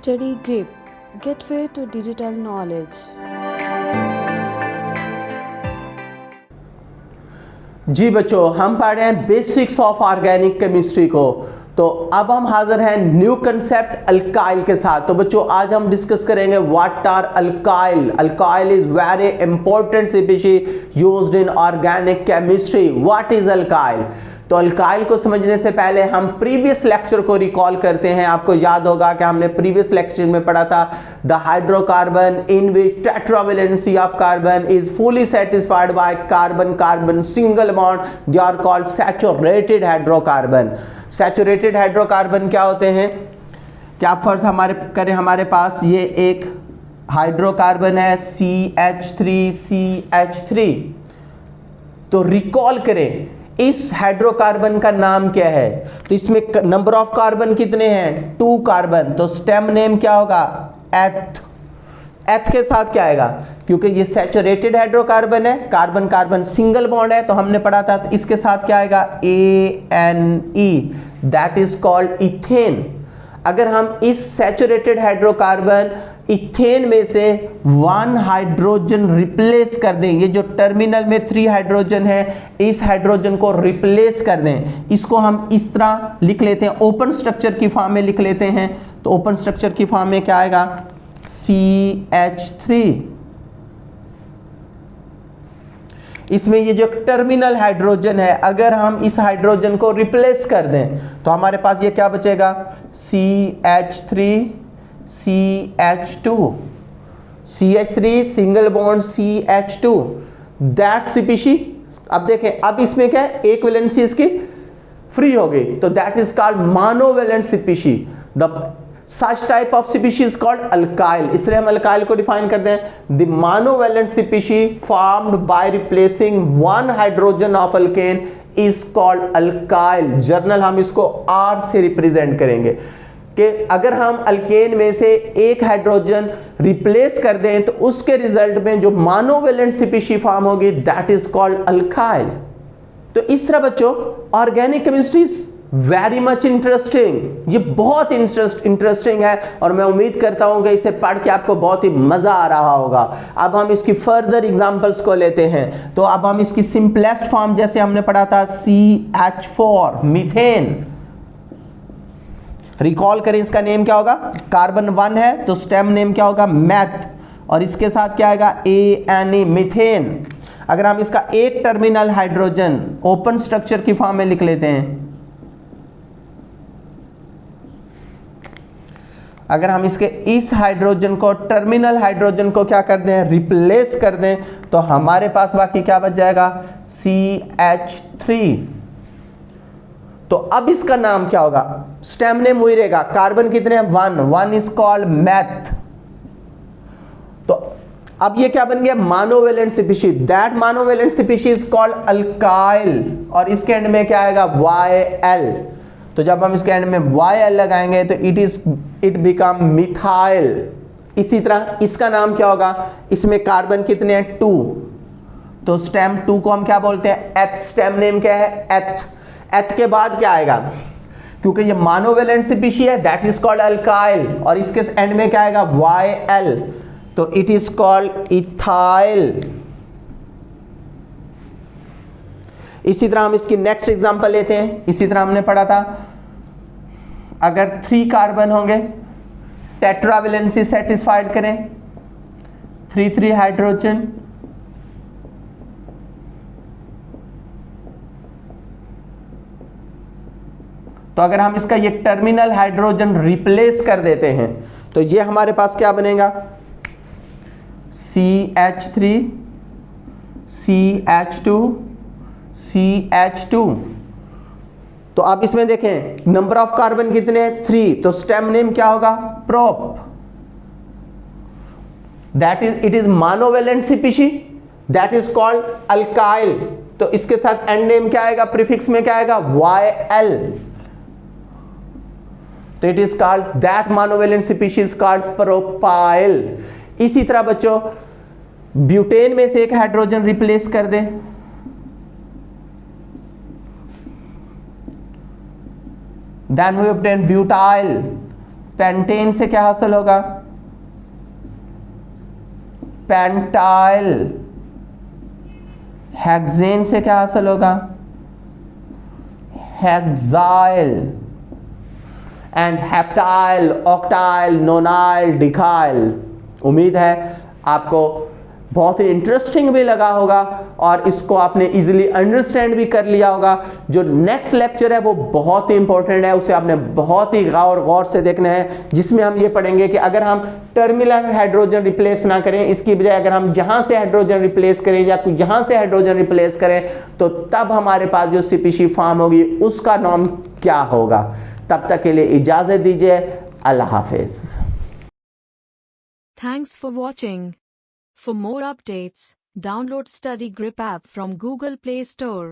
Study Grip, Gateway to Digital Knowledge. जी बच्चों, हम पढ़ रहे हैं बेसिक्स ऑफ ऑर्गेनिक केमिस्ट्री को। तो अब हम हाजिर हैं न्यू कंसेप्ट अल्काइल के साथ। तो बच्चों आज हम डिस्कस करेंगे what are alkyl. Alkyl is very important species used in organic chemistry. What is alkyl? तो अल्काइल को समझने से पहले हम प्रीवियस लेक्चर को रिकॉल करते हैं। आपको याद होगा कि हमने प्रीवियस लेक्चर में पढ़ा था the hydrocarbon in which tetravalency of carbon is fully satisfied by carbon carbon single bond, they are called saturated hydrocarbon. Saturated hydrocarbon क्या होते हैं? क्या आप फर्स्ट हमारे पास ये एक हाइड्रोकार्बन है CH3CH3। तो रिकॉल करें इस हाइड्रोकार्बन का नाम क्या है। तो इसमें नंबर ऑफ कार्बन कितने हैं? 2 कार्बन। तो स्टेम नेम क्या होगा? एथ। एथ के साथ क्या आएगा? क्योंकि ये सैचुरेटेड हाइड्रोकार्बन है, कार्बन कार्बन सिंगल बॉन्ड है, तो हमने पढ़ा था, तो इसके साथ क्या आएगा? ANE, that is called ethane. अगर हम इस सैचुरेटेड हाइड्रोकार्बन इथेन में से 1 हाइड्रोजन रिप्लेस कर दें, ये जो टर्मिनल में 3 हाइड्रोजन है, इस हाइड्रोजन को रिप्लेस कर दें, इसको हम इस तरह लिख लेते हैं, ओपन स्ट्रक्चर की फॉर्म में लिख लेते हैं। तो ओपन स्ट्रक्चर की फॉर्म में क्या आएगा? CH3। इसमें ये जो टर्मिनल हाइड्रोजन है, अगर हम इस हाइड्रोजन को रिप्लेस कर दें तो हमारे पास ये क्या बचेगा? CH3CH2। CH3 single bond CH2, that species. अब देखें, अब इसमें क्या है? एक वैलेंसी इसकी फ्री हो गई, तो that is called monovalent species. The such type of species is called alkyl। इसलिए हम alkyl को डिफाइन करते हैं the monovalent species formed by replacing 1 hydrogen of alkane is called alkyl। Journal हम इसको R से रिप्रेजेंट करेंगे कि अगर हम अल्केन में से एक हाइड्रोजन रिप्लेस कर दें तो उसके रिजल्ट में जो मोनोवैलेंट स्पीशीज फॉर्म होगी दैट इज कॉल्ड अल्काइल। तो इस तरह बच्चों organic chemistry very much interesting, ये बहुत इंटरेस्टिंग है और मैं उम्मीद करता हूं कि इसे पढ़ के आपको बहुत ही मजा आ रहा होगा। अब हम इसकी फर्दर एग्जांपल्स को लेते हैं। तो अब हम इसकी सिंपलेस्ट फॉर्म, जैसे हमने पढ़ा था CH4 मीथेन, रिकॉल करें, इसका नेम क्या होगा? कार्बन 1 है तो स्टेम नेम क्या होगा? मैथ। और इसके साथ क्या आएगा? ANE methane. अगर हम इसका एक टर्मिनल हाइड्रोजन ओपन स्ट्रक्चर की फॉर्म में लिख लेते हैं, अगर हम इसके इस हाइड्रोजन को टर्मिनल हाइड्रोजन को क्या कर दें? रिप्लेस कर दें, तो हमारे पास बाकी क्या बच जाएगा? CH3। तो अब इसका नाम क्या होगा? स्टेम नेम वही रहेगा। कार्बन कितने हैं? 1 इज कॉल्ड मैथ। तो अब ये क्या बन गया? Monovalent species, that monovalent species called alkyl. और इसके एंड में क्या आएगा? YL। तो जब हम इसके एंड में YL लगाएंगे तो इट बिकम मिथाइल। इसी तरह इसका नाम क्या होगा? इसमें कार्बन कितने हैं? 2। तो स्टेम 2 को हम क्या बोलते हैं? एथ। स्टेम नेम क्या है? एथ। एथ के बाद क्या आएगा? क्योंकि ये मोनोवैलेंट स्पीशीज है दैट इज कॉल्ड अल्काइल, और इसके एंड में क्या आएगा? YL। तो इट इज कॉल्ड इथाइल। इसी तरह हम इसकी नेक्स्ट एग्जांपल लेते हैं। इसी तरह हमने पढ़ा था अगर 3 कार्बन होंगे, टेट्रावेलेंसी सेटिस्फाइड करें, 3 हाइड्रोजन, तो अगर हम इसका ये टर्मिनल हाइड्रोजन रिप्लेस कर देते हैं तो ये हमारे पास क्या बनेगा? CH3 CH2 CH2। तो आप इसमें देखें नंबर ऑफ कार्बन कितने हैं? 3। तो स्टेम नेम क्या होगा? Prop. That is it is monovalent species that is called alkyl. तो इसके साथ एंड नेम क्या आएगा? प्रीफिक्स में क्या आएगा? YL। तो it is called that monovalent species called propyl. इसी तरह बच्चों ब्यूटेन में से एक हाइड्रोजन रिप्लेस कर दें, then we obtain butyl। Pentane से क्या हासिल होगा? पेंटाइल। हेक्सेन से क्या हासिल होगा? Hexyl. And heptyl, octyl, nonyl, decyl. उम्मीद है आपको बहुत ही इंटरेस्टिंग भी लगा होगा और इसको आपने इजीली अंडरस्टैंड भी कर लिया होगा। जो नेक्स्ट लेक्चर है वो बहुत ही इंपॉर्टेंट है, उसे आपने बहुत ही गौर से देखना है, जिसमें हम ये पढ़ेंगे कि अगर हम टर्मिनल हाइड्रोजन रिप्लेस ना करें, इसकी बजाय अगर हम जहां से हाइड्रोजन रिप्लेस करें या यहां से हाइड्रोजन रिप्लेस करें, तो तब हमारे पास जो सीपीसी फॉर्म होगी उसका नाम क्या होगा। तब तक के लिए इजाजत दीजिए, अल्लाह हाफिज। Thanks for watching. For more updates, download Study Grip app from Google Play Store.